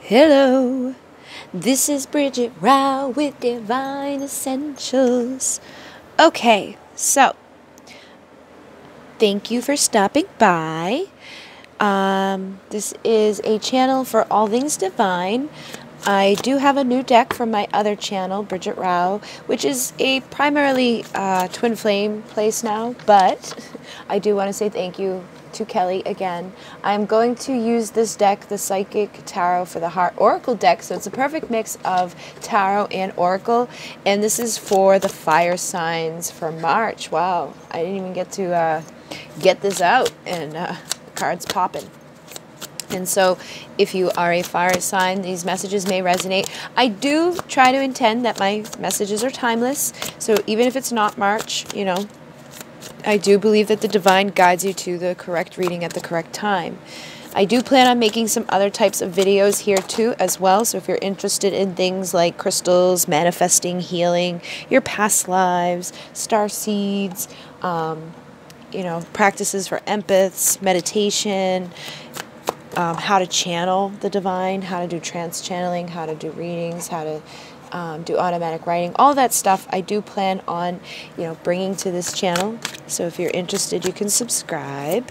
Hello, this is Bridget Rao with Divine Essentials. Okay, so thank you for stopping by. This is a channel for all things divine. I do have a new deck from my other channel, Bridget Rao, which is a primarily twin flame place now, but I do want to say thank you to Kelly again. I'm going to use this deck, the Psychic Tarot for the Heart Oracle deck, so it's a perfect mix of tarot and oracle, and this is for the fire signs for March. Wow, I didn't even get to get this out, and the card's popping. And so if you are a fire sign, these messages may resonate. I do try to intend that my messages are timeless. So even if it's not March, you know, I do believe that the divine guides you to the correct reading at the correct time. I do plan on making some other types of videos here too as well. So if you're interested in things like crystals, manifesting, healing, your past lives, star seeds, you know, practices for empaths, meditation, how to channel the divine, how to do trance channeling, how to do readings, how to do automatic writing, all that stuff I do plan on, you know, bringing to this channel. So if you're interested, you can subscribe.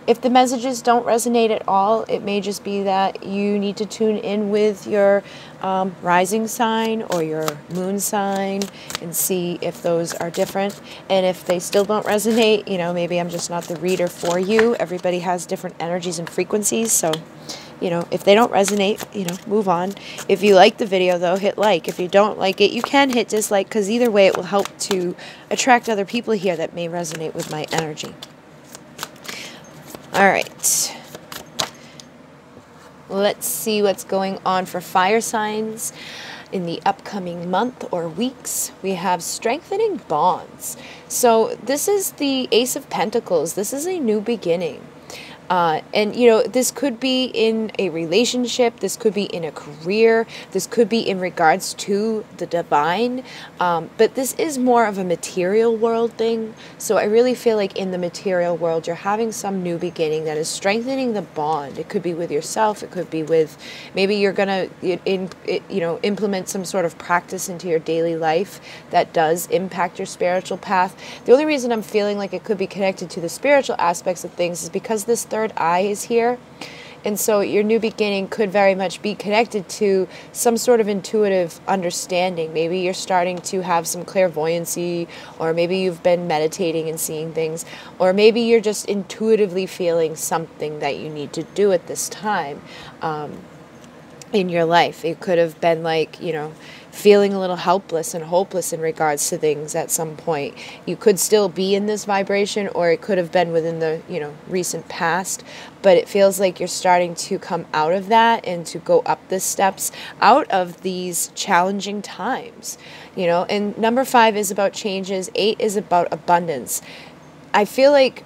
If the messages don't resonate at all, it may just be that you need to tune in with your rising sign or your moon sign and see if those are different. And if they still don't resonate, you know, maybe I'm just not the reader for you. Everybody has different energies and frequencies, so, you know, if they don't resonate, you know, move on. If you like the video, though, hit like. If you don't like it, you can hit dislike, because either way it will help to attract other people here that may resonate with my energy. All right, let's see what's going on for fire signs in the upcoming month or weeks. We have strengthening bonds. So this is the Ace of Pentacles. This is a new beginning. And, you know, this could be in a relationship, this could be in a career, this could be in regards to the divine, but this is more of a material world thing. So I really feel like in the material world, you're having some new beginning that is strengthening the bond. It could be with yourself, it could be with, maybe you're going to, implement some sort of practice into your daily life that does impact your spiritual path. The only reason I'm feeling like it could be connected to the spiritual aspects of things is because this third eye is here, and so your new beginning could very much be connected to some sort of intuitive understanding. Maybe you're starting to have some clairvoyancy, or maybe you've been meditating and seeing things, or maybe you're just intuitively feeling something that you need to do at this time in your life. It could have been like, you know, feeling a little helpless and hopeless in regards to things at some point. You could still be in this vibration, or it could have been within the, you know, recent past, but it feels like you're starting to come out of that and to go up the steps out of these challenging times, you know. And number 5 is about changes. 8 is about abundance. I feel like,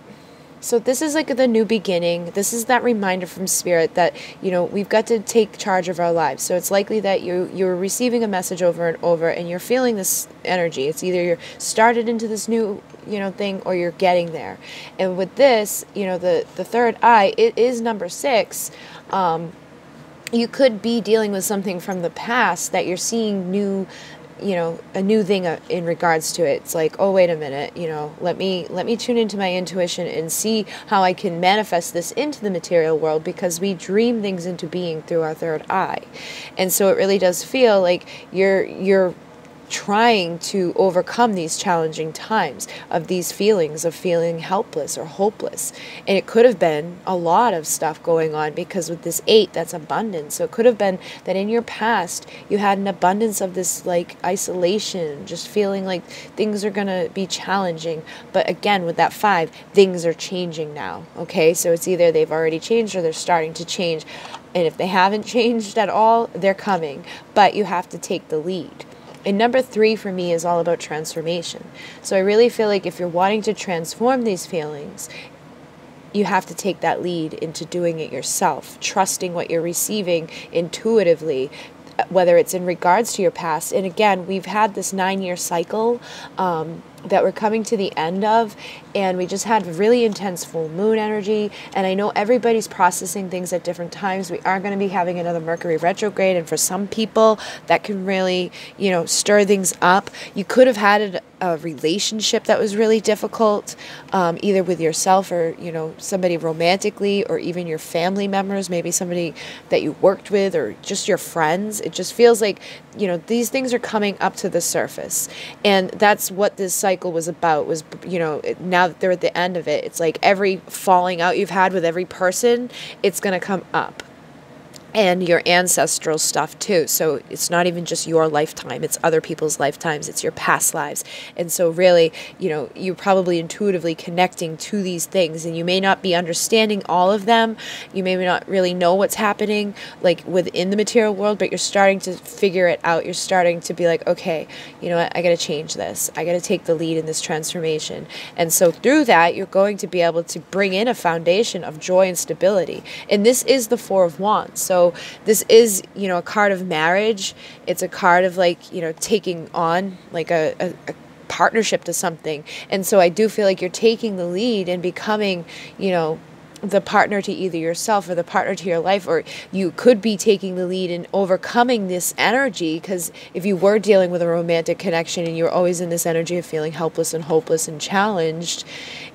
so this is like the new beginning. This is that reminder from Spirit that, you know, we've got to take charge of our lives. So it's likely that you're receiving a message over and over, and you're feeling this energy. It's either you're started into this new, you know, thing, or you're getting there. And with this, you know, the third eye, it is number 6. You could be dealing with something from the past that you're seeing new, you know, a new thing in regards to it. It's like, oh, wait a minute, you know, let me tune into my intuition and see how I can manifest this into the material world, because we dream things into being through our third eye. And so it really does feel like you're trying to overcome these challenging times of these feelings of feeling helpless or hopeless. And it could have been a lot of stuff going on, because with this 8, that's abundance. So it could have been that in your past you had an abundance of this like isolation, just feeling like things are going to be challenging. But again, with that 5, things are changing now. Okay, so it's either they've already changed or they're starting to change. And if they haven't changed at all, they're coming. But you have to take the lead. And number 3 for me is all about transformation. So I really feel like if you're wanting to transform these feelings, you have to take that lead into doing it yourself, trusting what you're receiving intuitively, whether it's in regards to your past. And again, we've had this 9-year cycle that we're coming to the end of, and we just had really intense full moon energy, and I know everybody's processing things at different times. We are going to be having another Mercury retrograde, and for some people that can really, you know, stir things up. You could have had a relationship that was really difficult, either with yourself or, you know, somebody romantically, or even your family members, maybe somebody that you worked with, or just your friends. It just feels like, you know, these things are coming up to the surface, and that's what this cycle was about, was, you know, now that they're at the end of it, it's like every falling out you've had with every person, it's going to come up. And your ancestral stuff too. So it's not even just your lifetime, it's other people's lifetimes, it's your past lives. And so really, you know, you're probably intuitively connecting to these things, and you may not be understanding all of them. You may not really know what's happening like within the material world, but you're starting to figure it out. You're starting to be like, okay, you know what, I got to change this. I got to take the lead in this transformation. And so through that, you're going to be able to bring in a foundation of joy and stability. And this is the Four of Wands. So this is, you know, a card of marriage. It's a card of, like, you know, taking on like a partnership to something. And so I do feel like you're taking the lead and becoming, you know, the partner to either yourself or the partner to your life, or you could be taking the lead in overcoming this energy, because if you were dealing with a romantic connection and you're always in this energy of feeling helpless and hopeless and challenged,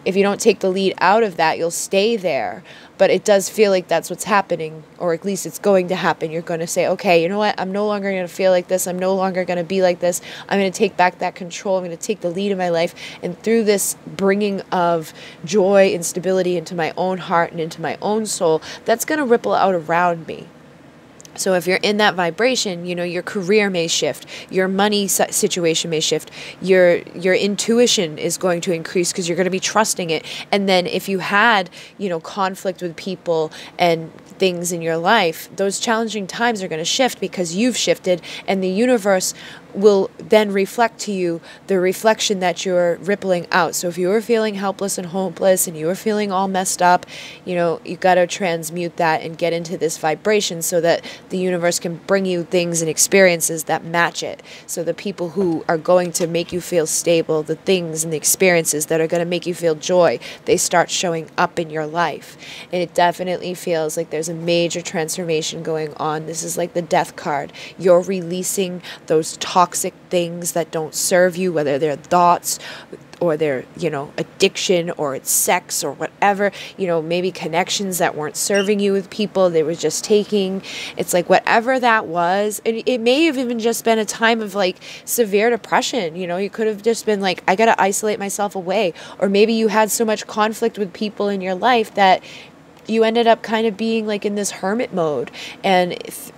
if you don't take the lead out of that, you'll stay there. But it does feel like that's what's happening, or at least it's going to happen. You're going to say, okay, you know what? I'm no longer going to feel like this. I'm no longer going to be like this. I'm going to take back that control. I'm going to take the lead in my life. And through this bringing of joy and stability into my own heart and into my own soul, that's going to ripple out around me. So if you're in that vibration, you know, your career may shift, your money situation may shift, your intuition is going to increase because you're going to be trusting it. And then if you had, you know, conflict with people and things in your life, those challenging times are going to shift because you've shifted, and the universe will then reflect to you the reflection that you're rippling out. So if you were feeling helpless and hopeless and you were feeling all messed up, you know, you got to transmute that and get into this vibration so that the universe can bring you things and experiences that match it. So the people who are going to make you feel stable, the things and the experiences that are going to make you feel joy, they start showing up in your life. And it definitely feels like there's a major transformation going on. This is like the Death card. You're releasing those toxic things that don't serve you, whether they're thoughts or they're, you know, addiction, or it's sex or whatever, you know, maybe connections that weren't serving you with people, they were just taking. It's like whatever that was, and it may have even just been a time of like severe depression, you know, you could have just been like, I got to isolate myself away. Or maybe you had so much conflict with people in your life that you ended up kind of being like in this hermit mode,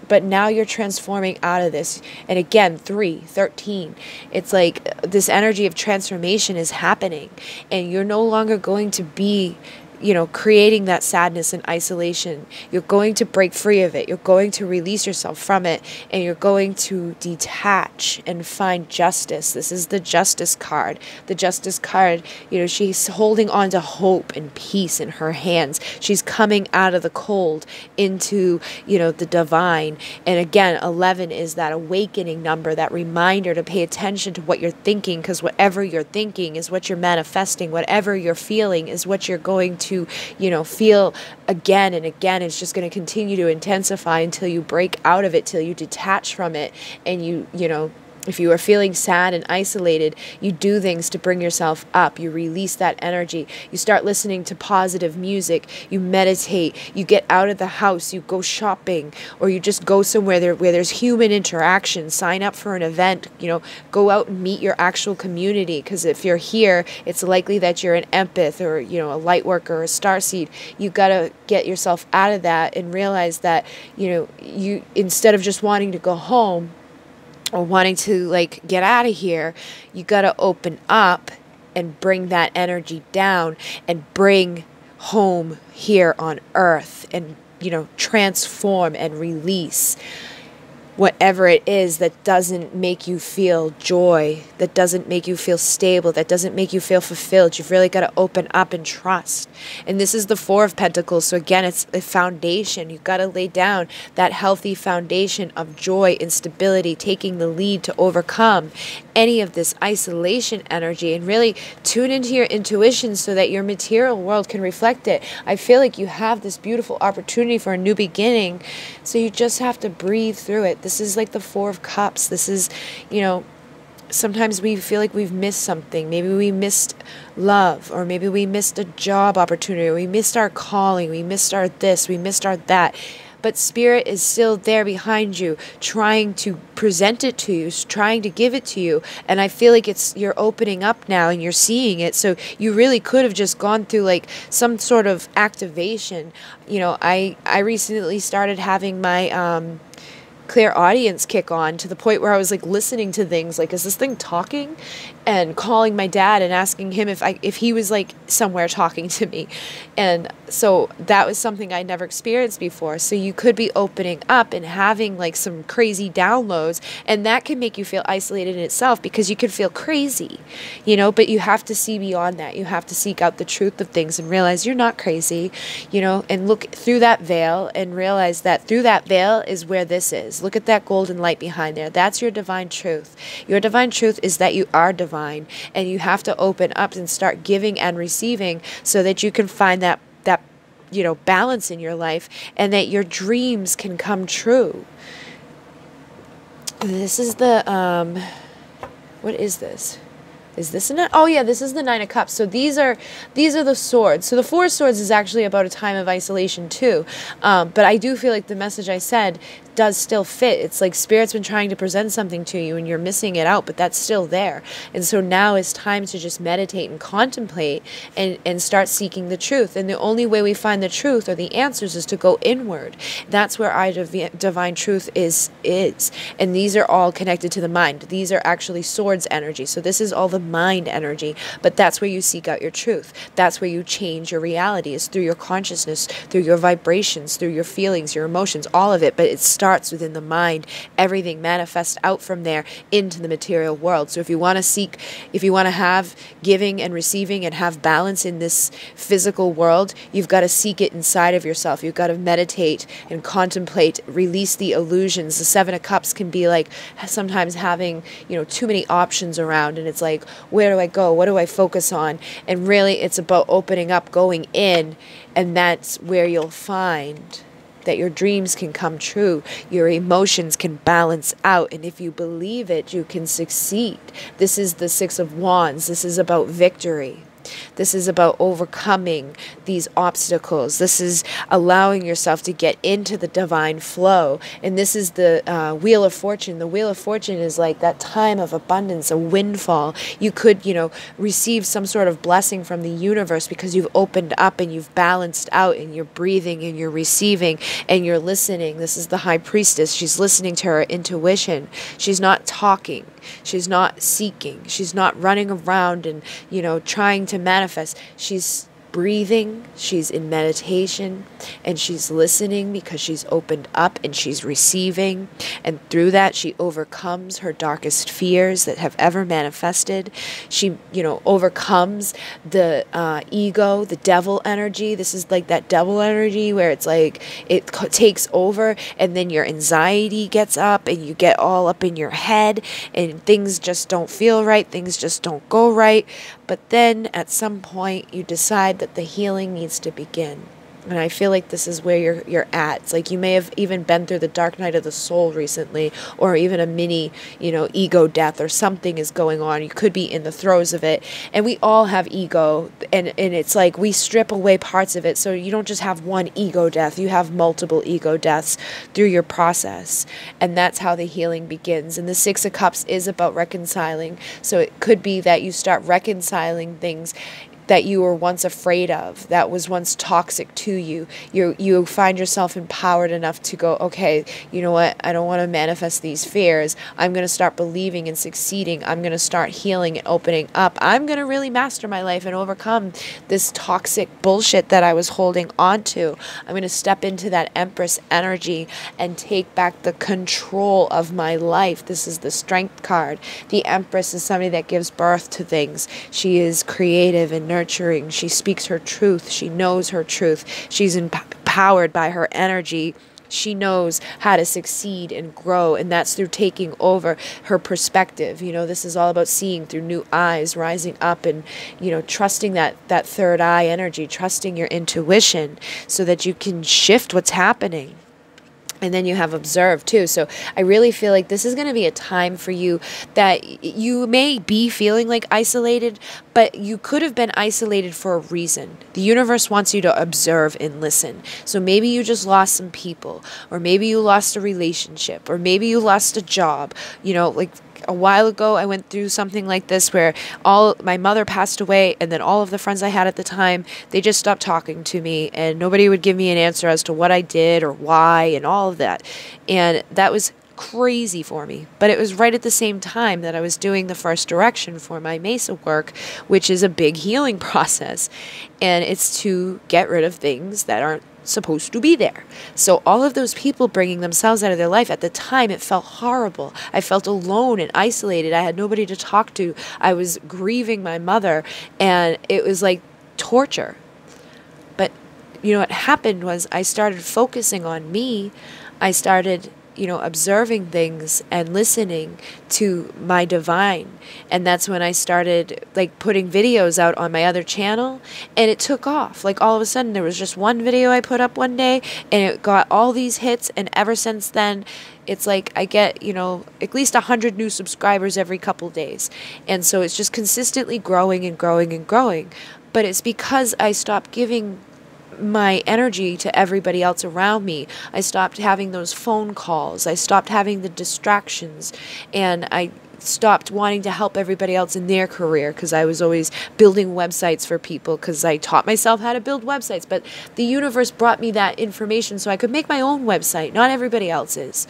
but now you're transforming out of this. And again, 13, it's like this energy of transformation is happening, and you're no longer going to be, you know, creating that sadness and isolation. You're going to break free of it. You're going to release yourself from it, and you're going to detach and find justice. This is the Justice card. The Justice card, you know, she's holding on to hope and peace in her hands. She's coming out of the cold into, you know, the divine. And again, 11 is that awakening number, that reminder to pay attention to what you're thinking, because whatever you're thinking is what you're manifesting. Whatever you're feeling is what you're going to, you know, feel again and again. It's just going to continue to intensify until you break out of it, till you detach from it, and you know, if you are feeling sad and isolated, you do things to bring yourself up. You release that energy. You start listening to positive music. You meditate. You get out of the house. You go shopping, or you just go somewhere where there's human interaction. Sign up for an event. You know, go out and meet your actual community. Because if you're here, it's likely that you're an empath, or, you know, a light worker or a starseed. You got to get yourself out of that and realize that, you know, you, instead of just wanting to go home or wanting to like get out of here, you got to open up and bring that energy down and bring home here on earth, and, you know, transform and release. whatever it is that doesn't make you feel joy, that doesn't make you feel stable, that doesn't make you feel fulfilled. You've really got to open up and trust. And this is the Four of Pentacles. So again, it's a foundation. You've got to lay down that healthy foundation of joy and stability, taking the lead to overcome any of this isolation energy, and really tune into your intuition so that your material world can reflect it. I feel like you have this beautiful opportunity for a new beginning, so you just have to breathe through it. This is like the Four of Cups. This is, sometimes we feel like we've missed something. Maybe we missed love, or maybe we missed a job opportunity, or we missed our calling, we missed our this, we missed our that. But Spirit is still there behind you, trying to present it to you, trying to give it to you. And I feel like you're opening up now and you're seeing it. So you really could have just gone through like some sort of activation. I recently started having my clear audience kick on, to the point where I was like listening to things like, is this thing talking? And calling my dad and asking him if he was like somewhere talking to me. And so that was something I'd never experienced before. So you could be opening up and having like some crazy downloads, and that can make you feel isolated in itself, because you could feel crazy, but you have to see beyond that. You have to seek out the truth of things and realize you're not crazy, and look through that veil and realize that through that veil is where this is. Look at that golden light behind there. That's your divine truth. Your divine truth is that you are divine, and you have to open up and start giving and receiving so that you can find that balance in your life, and that your dreams can come true. This is the what is this? Is this a nine? Oh yeah, this is the Nine of Cups. So these are the swords. So the Four of Swords is actually about a time of isolation too. But I do feel like the message I said does still fit. It's like Spirit's been trying to present something to you and you're missing it out, but that's still there. And so now is time to just meditate and contemplate and start seeking the truth. And the only way we find the truth or the answers is to go inward. That's where our divine truth is. And these are all connected to the mind. These are actually swords energy. So this is all the mind energy, but that's where you seek out your truth. That's where you change your reality, is through your consciousness, through your vibrations, through your feelings, your emotions, all of it. But it starts within the mind. Everything manifests out from there into the material world. So if you want to have giving and receiving and have balance in this physical world, you've got to seek it inside of yourself. You've got to meditate and contemplate, release the illusions. The Seven of Cups can be like sometimes having, too many options around, and it's like, where do I go? What do I focus on? And really it's about opening up, going in, and that's where you'll find that your dreams can come true, your emotions can balance out, and if you believe it, you can succeed. This is the Six of Wands. This is about victory. This is about overcoming these obstacles. This is allowing yourself to get into the divine flow. And this is the Wheel of Fortune. The Wheel of Fortune is like that time of abundance, a windfall. You could, receive some sort of blessing from the universe because you've opened up and you've balanced out, and you're breathing and you're receiving and you're listening. This is the High Priestess. She's listening to her intuition. She's not talking. She's not seeking. She's not running around and, trying to manifest. She's breathing, she's in meditation, and she's listening because she's opened up and she's receiving. And through that, she overcomes her darkest fears that have ever manifested. She, overcomes the ego, the devil energy. This is like that devil energy where it's like it takes over, and then your anxiety gets up and you get all up in your head and things just don't feel right. Things just don't go right. But then at some point you decide that the healing needs to begin. And I feel like this is where you're at. It's like you may have even been through the dark night of the soul recently, or even a mini, ego death, or something is going on. You could be in the throes of it. And we all have ego, and it's like we strip away parts of it. So you don't just have one ego death. You have multiple ego deaths through your process. And that's how the healing begins. And the Six of Cups is about reconciling. So it could be that you start reconciling things that you were once afraid of, that was once toxic to you. You find yourself empowered enough to go, okay, you know what? I don't want to manifest these fears. I'm going to start believing and succeeding. I'm going to start healing and opening up. I'm going to really master my life and overcome this toxic bullshit that I was holding on to. I'm going to step into that Empress energy and take back the control of my life. This is the Strength card. The Empress is somebody that gives birth to things. She is creative and nurturing. She speaks her truth. She knows her truth. She's empowered by her energy. She knows how to succeed and grow, and that's through taking over her perspective. You know, this is all about seeing through new eyes, rising up and, you know, trusting that third eye energy, trusting your intuition so that you can shift what's happening. And then you have observe too. So I really feel like this is going to be a time for you that you may be feeling like isolated, but you could have been isolated for a reason. The universe wants you to observe and listen. So maybe you just lost some people, or maybe you lost a relationship, or maybe you lost a job. You know, like a while ago, I went through something like this where my mother passed away, and then all of the friends I had at the time, they just stopped talking to me, and nobody would give me an answer as to what I did or why and all of that. And that was crazy for me. But it was right at the same time that I was doing the first direction for my Mesa work, which is a big healing process. And it's to get rid of things that aren't supposed to be there. So all of those people bringing themselves out of their life, at the time it felt horrible. I felt alone and isolated. I had nobody to talk to. I was grieving my mother, and it was like torture. But you know what happened was I started focusing on me. I started, you know, observing things and listening to my divine. And that's when I started like putting videos out on my other channel, and it took off. Like all of a sudden there was just one video I put up one day, and it got all these hits. And ever since then, it's like I get, you know, at least 100 new subscribers every couple days. And so it's just consistently growing and growing and growing. But it's because I stopped giving my energy to everybody else around me. I stopped having those phone calls. I stopped having the distractions, and I stopped wanting to help everybody else in their career, because I was always building websites for people because I taught myself how to build websites. But the universe brought me that information so I could make my own website, not everybody else's,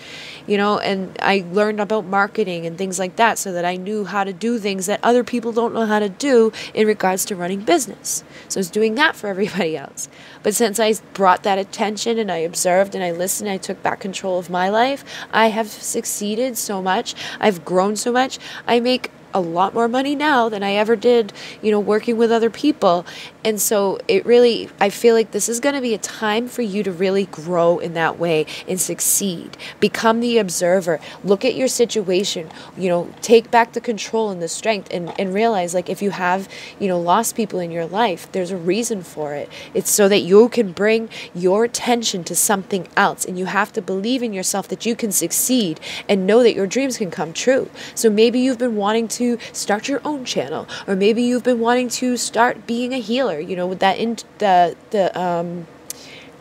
you know. And I learned about marketing and things like that so that I knew how to do things that other people don't know how to do in regards to running business. So I was doing that for everybody else. But since I brought that attention and I observed and I listened, I took back control of my life, I have succeeded so much. I've grown so much. I make a lot more money now than I ever did, you know, working with other people. And so it really, I feel like this is going to be a time for you to really grow in that way and succeed. Become the observer. Look at your situation, you know, take back the control and the strength, and realize, like, if you have, you know, lost people in your life, there's a reason for it. It's so that you can bring your attention to something else, and you have to believe in yourself that you can succeed and know that your dreams can come true. So maybe you've been wanting to start your own channel, or maybe you've been wanting to start being a healer, you know, with that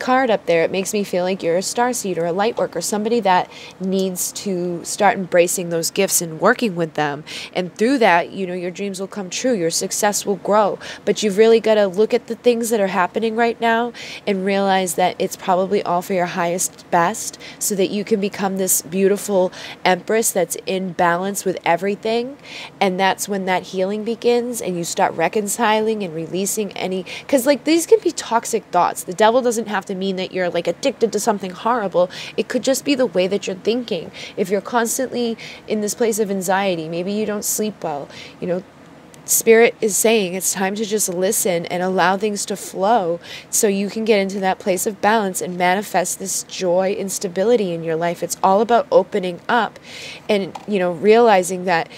card up there. It makes me feel like you're a starseed or a lightworker, somebody that needs to start embracing those gifts and working with them. And through that, you know, your dreams will come true, your success will grow. But you've really got to look at the things that are happening right now and realize that it's probably all for your highest best, so that you can become this beautiful empress that's in balance with everything. And that's when that healing begins, and you start reconciling and releasing any, because like these can be toxic thoughts. The devil doesn't have to mean that you're like addicted to something horrible. It could just be the way that you're thinking. If you're constantly in this place of anxiety, maybe you don't sleep well, you know, Spirit is saying it's time to just listen and allow things to flow so you can get into that place of balance and manifest this joy and stability in your life. It's all about opening up and, you know, realizing that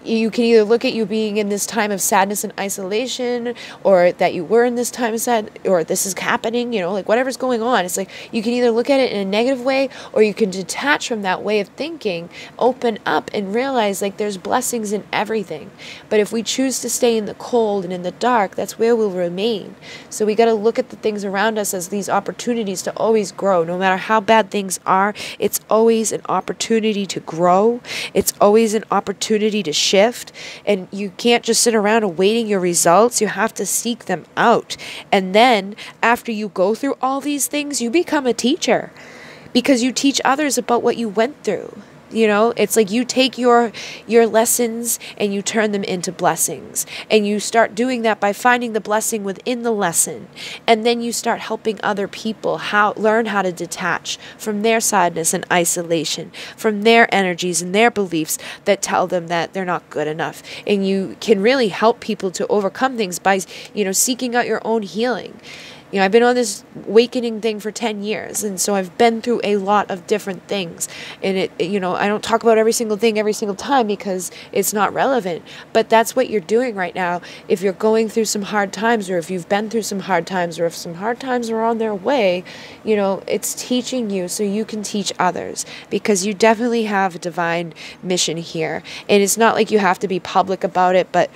you can either look at you being in this time of sadness and isolation, or that you were in this time of sad, or this is happening, you know, like whatever's going on. It's like you can either look at it in a negative way, or you can detach from that way of thinking, open up and realize like there's blessings in everything. But if we choose to stay in the cold and in the dark, that's where we'll remain. So we got to look at the things around us as these opportunities to always grow. No matter how bad things are, it's always an opportunity to grow. It's always an opportunity to shift. And you can't just sit around awaiting your results. You have to seek them out. And then after you go through all these things, you become a teacher, because you teach others about what you went through. You know, it's like you take your lessons and you turn them into blessings. And you start doing that by finding the blessing within the lesson. And then you start helping other people learn how to detach from their sadness and isolation, from their energies and their beliefs that tell them that they're not good enough. And you can really help people to overcome things by, seeking out your own healing. I've been on this awakening thing for 10 years, and so I've been through a lot of different things. And I don't talk about every single thing every single time because it's not relevant. But that's what you're doing right now. If you're going through some hard times, or if you've been through some hard times, or if some hard times are on their way, it's teaching you so you can teach others, because you definitely have a divine mission here. And it's not like you have to be public about it, but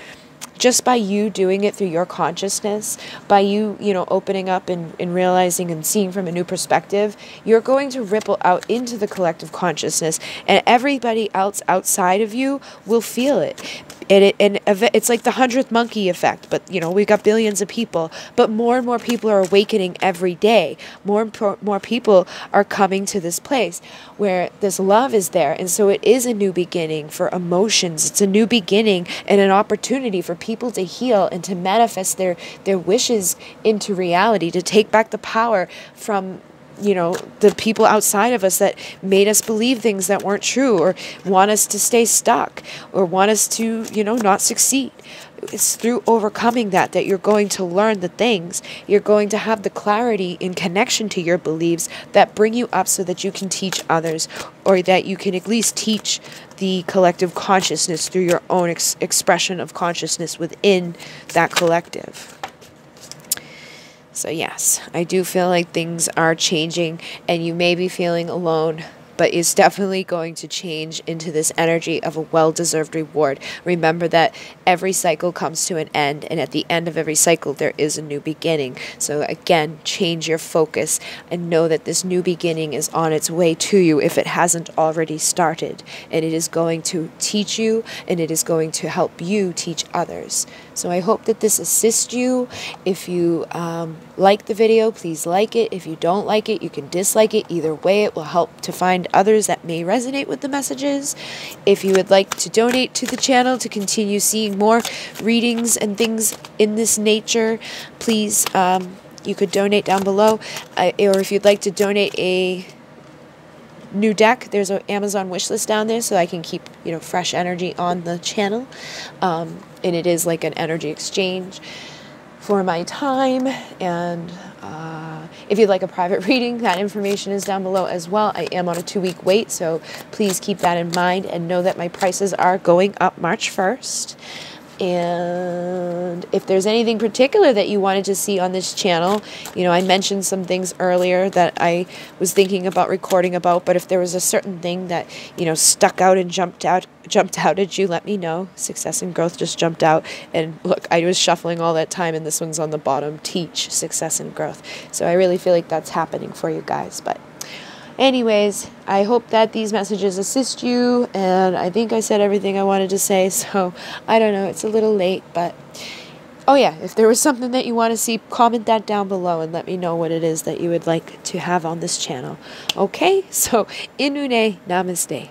just by you doing it through your consciousness, by you, opening up and realizing and seeing from a new perspective, you're going to ripple out into the collective consciousness, and everybody else outside of you will feel it. And it's like the 100th monkey effect, but we've got billions of people, but more and more people are awakening every day. More people are coming to this place where this love is there. And so it is a new beginning for emotions. It's a new beginning and an opportunity for people to heal and to manifest their wishes into reality, to take back the power from the people outside of us that made us believe things that weren't true, or want us to stay stuck, or want us to, not succeed. It's through overcoming that you're going to learn the things. You're going to have the clarity in connection to your beliefs that bring you up so that you can teach others, or that you can at least teach the collective consciousness through your own expression of consciousness within that collective. So yes, I do feel like things are changing, and you may be feeling alone, but it's definitely going to change into this energy of a well-deserved reward. Remember that every cycle comes to an end, and at the end of every cycle, there is a new beginning. So again, change your focus and know that this new beginning is on its way to you if it hasn't already started. And it is going to teach you, and it is going to help you teach others. So I hope that this assists you. If you like the video, please like it. If you don't like it, you can dislike it. Either way, it will help to find others that may resonate with the messages. If you would like to donate to the channel to continue seeing more readings and things in this nature, please, you could donate down below. Or if you'd like to donate a new deck, there's an Amazon wishlist down there, so I can keep fresh energy on the channel. And it is like an energy exchange for my time. And if you'd like a private reading, that information is down below as well. I am on a 2-week wait, so please keep that in mind, and know that my prices are going up March 1st. And if there's anything particular that you wanted to see on this channel, I mentioned some things earlier that I was thinking about recording about, but if there was a certain thing that, stuck out and jumped out at you, let me know. Success and growth just jumped out. And look, I was shuffling all that time, and this one's on the bottom, teach, success and growth. So I really feel like that's happening for you guys. But anyways, I hope that these messages assist you, and I think I said everything I wanted to say, so I don't know, it's a little late, but oh yeah, if there was something that you want to see, comment that down below and let me know what it is that you would like to have on this channel. Okay, so in MUNAY, namaste.